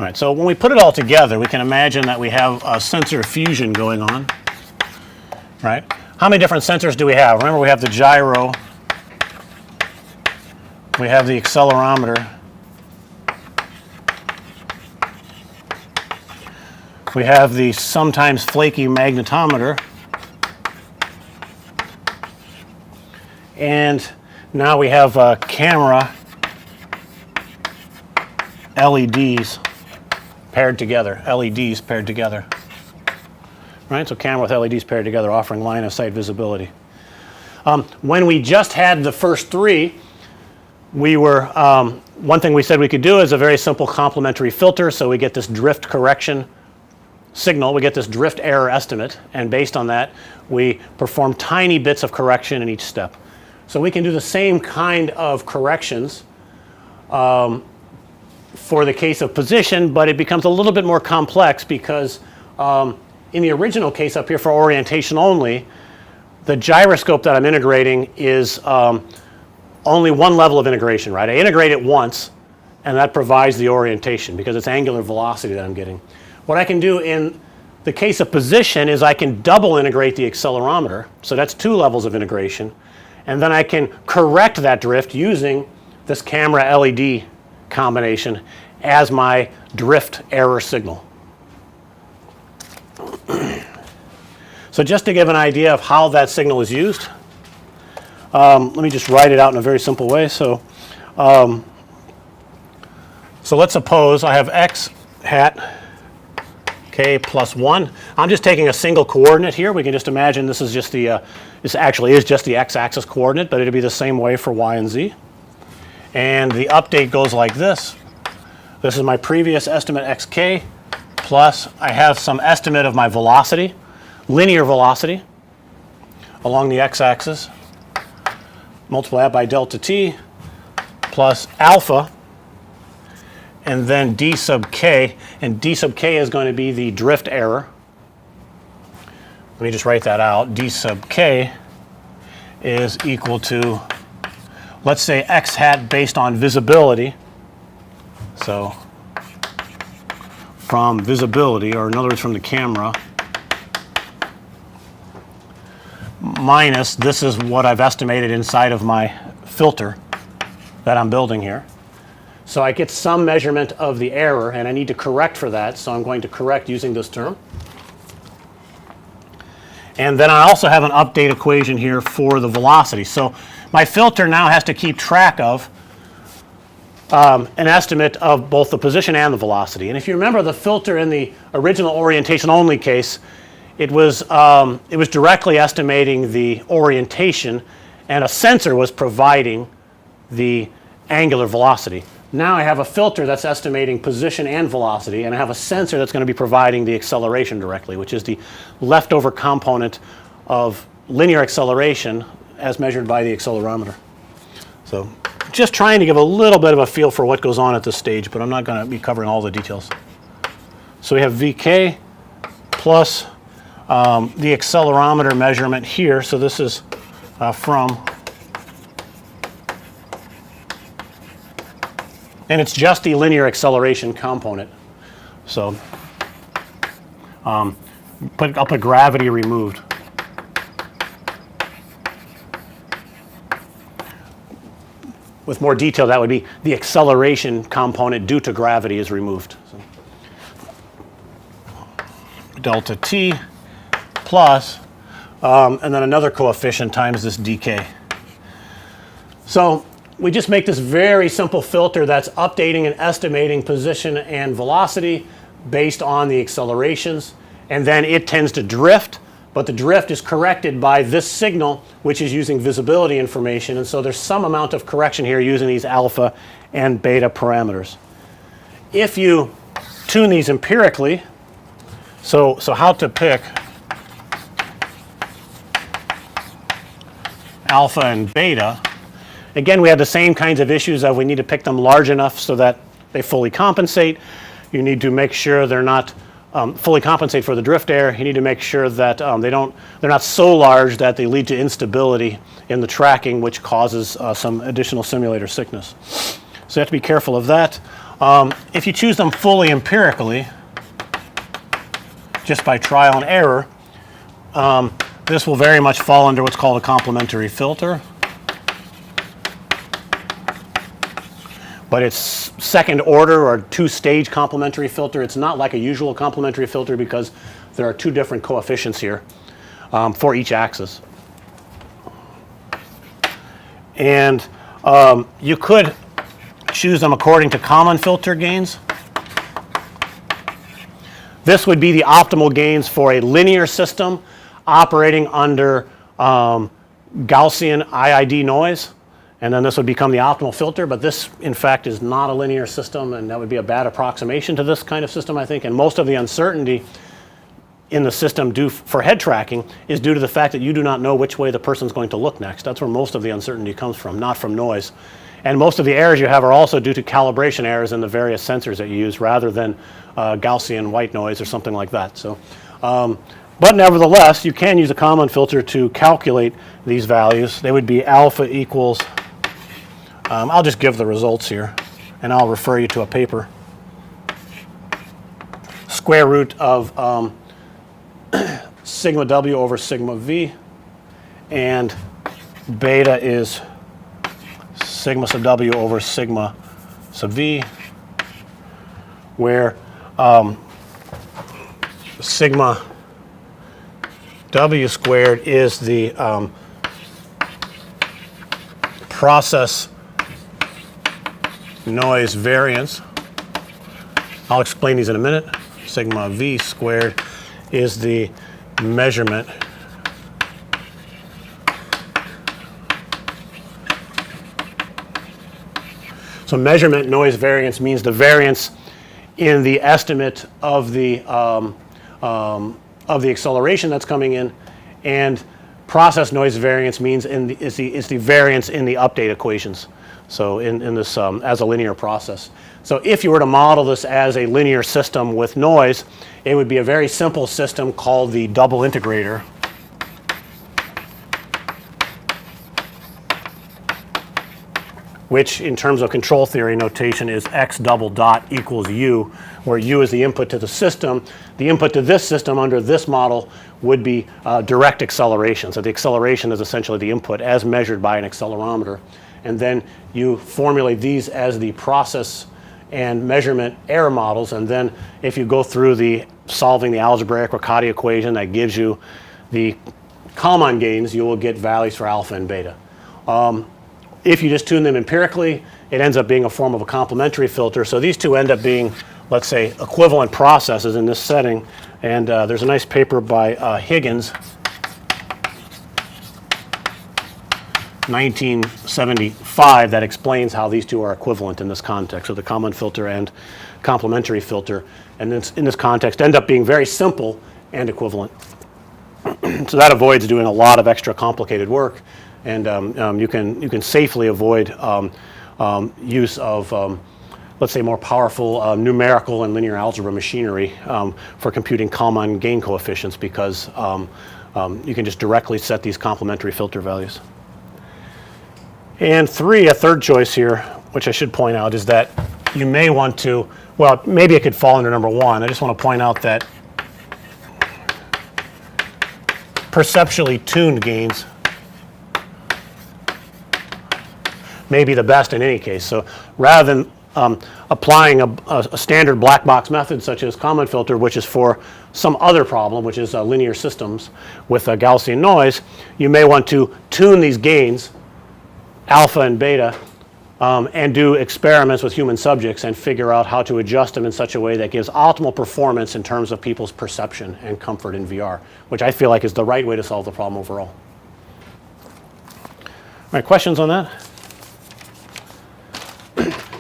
right, so when we put it all together, we can imagine that we have a sensor fusion going on, right? How many different sensors do we have? Remember, we have the gyro, we have the accelerometer, we have the sometimes flaky magnetometer, and now we have camera LEDs paired together, right? So camera with LEDs paired together, offering line of sight visibility. When we just had the first three, we were, one thing we said we could do is a very simple complementary filter, so we get this drift correction signal, we get this drift error estimate, and based on that, we perform tiny bits of correction in each step. So we can do the same kind of corrections for the case of position, but it becomes a little bit more complex because in the original case up here for orientation only, the gyroscope that I'm integrating is only one level of integration, right? I integrate it once, and that provides the orientation because it's angular velocity that I'm getting. What I can do in the case of position is I can double integrate the accelerometer, so that's two levels of integration, and then I can correct that drift using this camera LED combination as my drift error signal. So just to give an idea of how that signal is used, let me just write it out in a very simple way. So let's suppose I have x hat k plus 1. I'm just taking a single coordinate here. We can just imagine this is just the this actually is just the x-axis coordinate, but it'll be the same way for y and z. And the update goes like this. This is my previous estimate xk plus I have some estimate of my velocity, linear velocity along the x-axis. Multiply that by delta t plus alpha, and then d sub k, and d sub k is going to be the drift error. Let me just write that out. D sub k is equal to, let's say, x hat based on visibility. So from visibility, or in other words from the camera, minus this is what I've estimated inside of my filter that I'm building here. So I get some measurement of the error, and I need to correct for that, so I'm going to correct using this term. And then I also have an update equation here for the velocity. So my filter now has to keep track of an estimate of both the position and the velocity. And if you remember the filter in the original orientation only case, it was directly estimating the orientation, and a sensor was providing the angular velocity. Now I have a filter that's estimating position and velocity, and I have a sensor that's going to be providing the acceleration directly, which is the leftover component of linear acceleration as measured by the accelerometer. So just trying to give a little bit of a feel for what goes on at this stage, but I'm not going to be covering all the details. So we have Vk plus the accelerometer measurement here. So this is from, and it's just the linear acceleration component. So I'll put gravity removed. With more detail, that would be the acceleration component due to gravity is removed. So delta t plus, and then another coefficient times this dk. So we just make this very simple filter that's updating and estimating position and velocity based on the accelerations, and then it tends to drift, but the drift is corrected by this signal, which is using visibility information, and so there's some amount of correction here using these alpha and beta parameters. If you tune these empirically, so how to pick alpha and beta, again, we have the same kinds of issues of we need to pick them large enough so that they fully compensate. You need to make sure they're not fully compensate for the drift error. You need to make sure that they're not so large that they lead to instability in the tracking, which causes some additional simulator sickness. So you have to be careful of that. If you choose them fully empirically, just by trial and error, this will very much fall under what's called a complementary filter. But it's second order or two-stage complementary filter. It's not like a usual complementary filter because there are two different coefficients here for each axis. And you could choose them according to common filter gains. This would be the optimal gains for a linear system operating under Gaussian IID noise. And then this would become the optimal filter, but this in fact is not a linear system, and that would be a bad approximation to this kind of system, I think. And most of the uncertainty in the system due for head tracking is due to the fact that you do not know which way the person's going to look next. That's where most of the uncertainty comes from, not from noise. And most of the errors you have are also due to calibration errors in the various sensors that you use rather than Gaussian white noise or something like that. So, but nevertheless, you can use a common filter to calculate these values. They would be alpha equals, I'll just give the results here, and I'll refer you to a paper. Square root of sigma w over sigma v, and beta is sigma sub w over sigma sub v, where sigma w squared is the process noise variance. I'll explain these in a minute. Sigma v squared is the measurement so measurement noise variance means the variance in the estimate of the acceleration that's coming in, and process noise variance means is the variance in the update equations. So in this as a linear process. So if you were to model this as a linear system with noise, it would be a very simple system called the double integrator. Which in terms of control theory notation is x double dot equals u, where u is the input to the system. The input to this system under this model would be direct acceleration. So the acceleration is essentially the input as measured by an accelerometer. And then you formulate these as the process and measurement error models. And then if you go through the solving the algebraic Riccati equation that gives you the Kalman gains, you will get values for alpha and beta. If you just tune them empirically, it ends up being a form of a complementary filter. So these two end up being, let's say, equivalent processes in this setting. And there's a nice paper by Higgins, 1975, that explains how these two are equivalent in this context. So the common filter and complementary filter, and in this context, end up being very simple and equivalent. So that avoids doing a lot of extra complicated work, and you can safely avoid use of let's say more powerful numerical and linear algebra machinery for computing Kalman gain coefficients, because you can just directly set these complementary filter values. And a third choice here, which I should point out, is that you may want to, well, maybe it could fall under number one. I just want to point out that perceptually tuned gains may be the best in any case. So rather than applying a standard black box method such as common filter, which is for some other problem, which is linear systems with Gaussian noise, you may want to tune these gains, alpha and beta, and do experiments with human subjects and figure out how to adjust them in such a way that gives optimal performance in terms of people's perception and comfort in VR, which I feel like is the right way to solve the problem overall. All right, questions on that?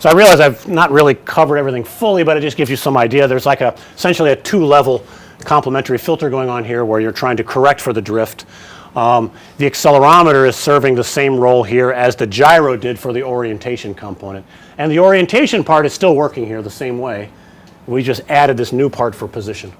So I realize I've not really covered everything fully, but it just gives you some idea. There's like essentially a two-level complementary filter going on here where you're trying to correct for the drift. The accelerometer is serving the same role here as the gyro did for the orientation component. And the orientation part is still working here the same way. We just added this new part for position.